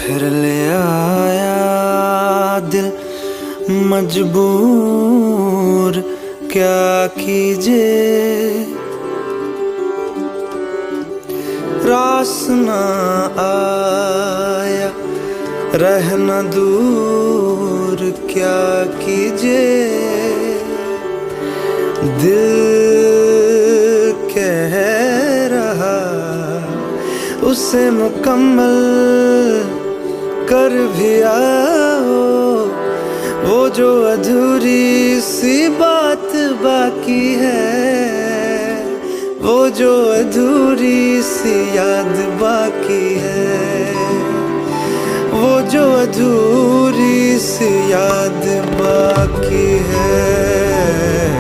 फिर ले आया दिल मजबूर, क्या कीजिए रास ना आया रहना दूर, क्या कीजिए दिल कह रहा उसे मुकम्मल कर भी आओ, वो जो अधूरी सी बात बाकी है, वो जो अधूरी सी याद बाकी है, वो जो अधूरी सी याद बाकी है।